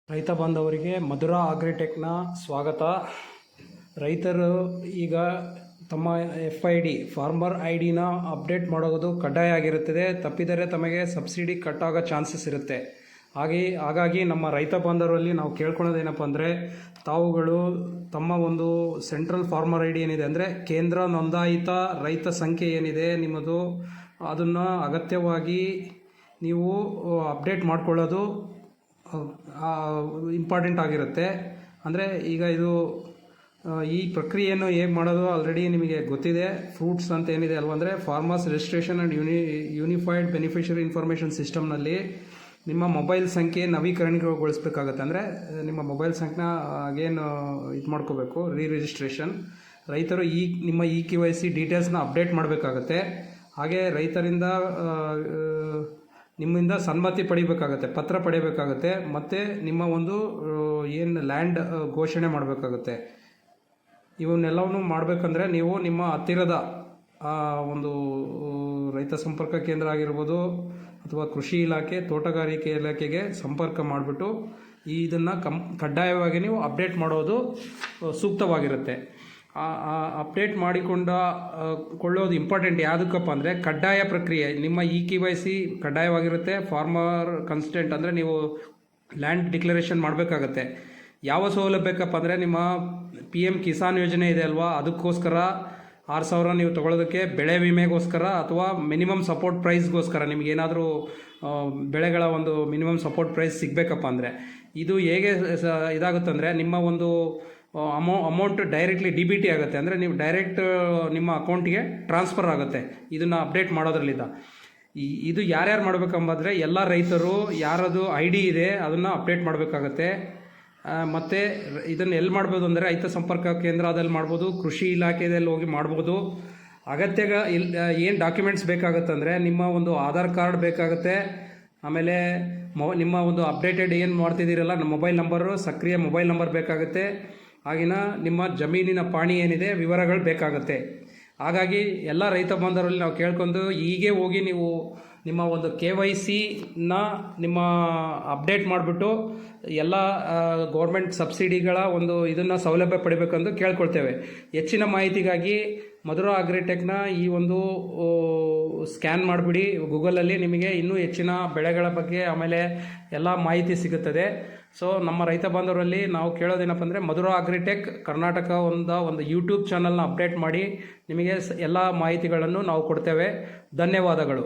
ರೈತ ಬಾಂಧವರಿಗೆ ಮಧುರಾ ಅಗ್ರಿಟೆಕ್ನ ಸ್ವಾಗತ. ರೈತರು ಈಗ ತಮ್ಮ FID ಫಾರ್ಮರ್ ID ಅಪ್ಡೇಟ್ ಮಾಡೋದು ಕಡ್ಡಾಯ ಆಗಿರುತ್ತದೆ. ತಪ್ಪಿದರೆ ತಮಗೆ ಸಬ್ಸಿಡಿ ಕಟ್ ಆಗೋ ಚಾನ್ಸಸ್ ಇರುತ್ತೆ. ಹಾಗಾಗಿ ನಮ್ಮ ರೈತ ಬಾಂಧವರಲ್ಲಿ ನಾವು ಕೇಳ್ಕೊಳ್ಳೋದೇನಪ್ಪ ಅಂದರೆ, ತಾವುಗಳು ತಮ್ಮ ಒಂದು ಸೆಂಟ್ರಲ್ ಫಾರ್ಮರ್ ID ಏನಿದೆ ಅಂದರೆ ಕೇಂದ್ರ ನೋಂದಾಯಿತ ರೈತ ಸಂಖ್ಯೆ ಏನಿದೆ ನಿಮ್ಮದು, ಅದನ್ನು ಅಗತ್ಯವಾಗಿ ನೀವು ಅಪ್ಡೇಟ್ ಮಾಡ್ಕೊಳ್ಳೋದು ಇಂಪಾರ್ಟೆಂಟ್ ಆಗಿರುತ್ತೆ. ಅಂದರೆ ಈಗ ಈ ಪ್ರಕ್ರಿಯೆಯನ್ನು ಹೇಗೆ ಮಾಡೋದು ಆಲ್ರೆಡಿ ನಿಮಗೆ ಗೊತ್ತಿದೆ. ಫ್ರೂಟ್ಸ್ ಅಂತ ಏನಿದೆ ಅಲ್ವ, ಅಂದರೆ farmers registration and unified beneficiary information ಸಿಸ್ಟಮ್ನಲ್ಲಿ ನಿಮ್ಮ ಮೊಬೈಲ್ ಸಂಖ್ಯೆ ನವೀಕರಣಗೊಳಿಸ್ಬೇಕಾಗತ್ತೆ. ಅಂದರೆ ನಿಮ್ಮ ಮೊಬೈಲ್ ಸಂಖ್ಯೆನ ಅಗೇನ್ ಇದು ಮಾಡ್ಕೋಬೇಕು, ರಿಜಿಸ್ಟ್ರೇಷನ್. ರೈತರು ನಿಮ್ಮ KYC ಡೀಟೇಲ್ಸ್ನ ಅಪ್ಡೇಟ್ ಮಾಡಬೇಕಾಗತ್ತೆ. ಹಾಗೆ ರೈತರಿಂದ ನಿಮ್ಮಿಂದ ಸನ್ಮತಿ ಪಡಿಬೇಕಾಗತ್ತೆ, ಪತ್ರ ಪಡಿಬೇಕಾಗತ್ತೆ, ಮತ್ತು ನಿಮ್ಮ ಒಂದು ಏನು ಲ್ಯಾಂಡ್ ಘೋಷಣೆ ಮಾಡಬೇಕಾಗತ್ತೆ. ಇವನ್ನೆಲ್ಲವನ್ನೂ ಮಾಡಬೇಕಂದ್ರೆ ನೀವು ನಿಮ್ಮ ಹತ್ತಿರದ ಒಂದು ರೈತ ಸಂಪರ್ಕ ಕೇಂದ್ರ ಆಗಿರ್ಬೋದು ಅಥವಾ ಕೃಷಿ ಇಲಾಖೆ, ತೋಟಗಾರಿಕೆ ಇಲಾಖೆಗೆ ಸಂಪರ್ಕ ಮಾಡಿಬಿಟ್ಟು ಇದನ್ನು ಕಡ್ಡಾಯವಾಗಿ ನೀವು ಅಪ್ಡೇಟ್ ಮಾಡೋದು ಸೂಕ್ತವಾಗಿರುತ್ತೆ. ಅಪ್ಡೇಟ್ ಕೊಳ್ಳೋದು ಇಂಪಾರ್ಟೆಂಟ್. ಯಾವುದಕ್ಕಪ್ಪ ಅಂದರೆ ಕಡ್ಡಾಯ ಪ್ರಕ್ರಿಯೆ. ನಿಮ್ಮ KYC ಕಡ್ಡಾಯವಾಗಿರುತ್ತೆ. ಫಾರ್ಮರ್ ಕನ್ಸ್ಟೆಂಟ್ ಅಂದರೆ ನೀವು ಲ್ಯಾಂಡ್ ಡಿಕ್ಲರೇಷನ್ ಮಾಡಬೇಕಾಗತ್ತೆ. ಯಾವ ಸೌಲಭ್ಯಕ್ಕಪ್ಪ ಅಂದರೆ ನಿಮ್ಮ PM ಕಿಸಾನ್ ಯೋಜನೆ ಇದೆ ಅಲ್ವಾ, ಅದಕ್ಕೋಸ್ಕರ 6,000 ನೀವು ತೊಗೊಳೋದಕ್ಕೆ, ಬೆಳೆ ವಿಮೆಗೋಸ್ಕರ ಅಥವಾ ಮಿನಿಮಮ್ ಸಪೋರ್ಟ್ ಪ್ರೈಸ್ಗೋಸ್ಕರ ನಿಮಗೇನಾದರೂ ಬೆಳೆಗಳ ಒಂದು ಮಿನಿಮಮ್ ಸಪೋರ್ಟ್ ಪ್ರೈಸ್ ಸಿಗಬೇಕಪ್ಪ ಅಂದರೆ, ಇದು ಹೇಗೆ ಇದಾಗುತ್ತಂದರೆ ನಿಮ್ಮ ಒಂದು ಅಮೌಂಟ್ ಡೈರೆಕ್ಟ್ಲಿ DBT ಆಗುತ್ತೆ. ಅಂದರೆ ನೀವು ಡೈರೆಕ್ಟ್ ನಿಮ್ಮ ಅಕೌಂಟಿಗೆ ಟ್ರಾನ್ಸ್ಫರ್ ಆಗುತ್ತೆ ಇದನ್ನು ಅಪ್ಡೇಟ್ ಮಾಡೋದ್ರಲ್ಲಿದ್ದ. ಇದು ಯಾರ್ಯಾರು ಮಾಡಬೇಕಂಬಂದರೆ ಎಲ್ಲ ರೈತರು ಯಾರದು ID ಇದೆ ಅದನ್ನು ಅಪ್ಡೇಟ್ ಮಾಡಬೇಕಾಗತ್ತೆ. ಮತ್ತು ಇದನ್ನು ಎಲ್ಲಿ ಮಾಡ್ಬೋದು ಅಂದರೆ ರೈತ ಸಂಪರ್ಕ ಕೇಂದ್ರದಲ್ಲಿ ಮಾಡ್ಬೋದು, ಕೃಷಿ ಇಲಾಖೆಯಲ್ಲಿ ಹೋಗಿ ಮಾಡ್ಬೋದು. ಏನು ಡಾಕ್ಯುಮೆಂಟ್ಸ್ ಬೇಕಾಗುತ್ತಂದರೆ ನಿಮ್ಮ ಒಂದು ಆಧಾರ್ ಕಾರ್ಡ್ ಬೇಕಾಗುತ್ತೆ. ಆಮೇಲೆ ನಿಮ್ಮ ಒಂದು ಅಪ್ಡೇಟೆಡ್ ಏನು ಮಾಡ್ತಿದ್ದೀರಲ್ಲ ಮೊಬೈಲ್ ನಂಬರು, ಸಕ್ರಿಯ ಮೊಬೈಲ್ ನಂಬರ್ ಬೇಕಾಗುತ್ತೆ. ಆಗಿನ ನಿಮ್ಮ ಜಮೀನಿನ ಪಾಣಿ ಏನಿದೆ ವಿವರಗಳು ಬೇಕಾಗುತ್ತೆ. ಹಾಗಾಗಿ ಎಲ್ಲ ರೈತ ಬಾಂಧವರಲ್ಲಿ ನಾವು ಕೇಳ್ಕೊಂಡು ಹೀಗೆ ಹೋಗಿ ನೀವು ನಿಮ್ಮ ಒಂದು KYCನ ನಿಮ್ಮ ಅಪ್ಡೇಟ್ ಮಾಡಿಬಿಟ್ಟು ಎಲ್ಲ ಗೌರ್ಮೆಂಟ್ ಸಬ್ಸಿಡಿಗಳ ಒಂದು ಇದನ್ನು ಸೌಲಭ್ಯ ಪಡಿಬೇಕೆಂದು ಕೇಳ್ಕೊಳ್ತೇವೆ. ಹೆಚ್ಚಿನ ಮಾಹಿತಿಗಾಗಿ ಮಧುರಾ ಅಗ್ರಿಟೆಕ್ನ ಈ ಒಂದು ಸ್ಕ್ಯಾನ್ ಮಾಡಿಬಿಡಿ ಗೂಗಲಲ್ಲಿ, ನಿಮಗೆ ಇನ್ನೂ ಹೆಚ್ಚಿನ ಬೆಳೆಗಳ ಬಗ್ಗೆ ಆಮೇಲೆ ಎಲ್ಲ ಮಾಹಿತಿ ಸಿಗುತ್ತದೆ. ಸೊ ನಮ್ಮ ರೈತ ಬಾಂಧವರಲ್ಲಿ ನಾವು ಕೇಳೋದೇನಪ್ಪ ಅಂದರೆ, ಮಧುರಾ ಅಗ್ರಿಟೆಕ್ ಕರ್ನಾಟಕ ಒಂದು YouTube ಚಾನಲ್ನ ಅಪ್ಡೇಟ್ ಮಾಡಿ ನಿಮಗೆ ಎಲ್ಲ ಮಾಹಿತಿಗಳನ್ನು ನಾವು ಕೊಡ್ತೇವೆ. ಧನ್ಯವಾದಗಳು.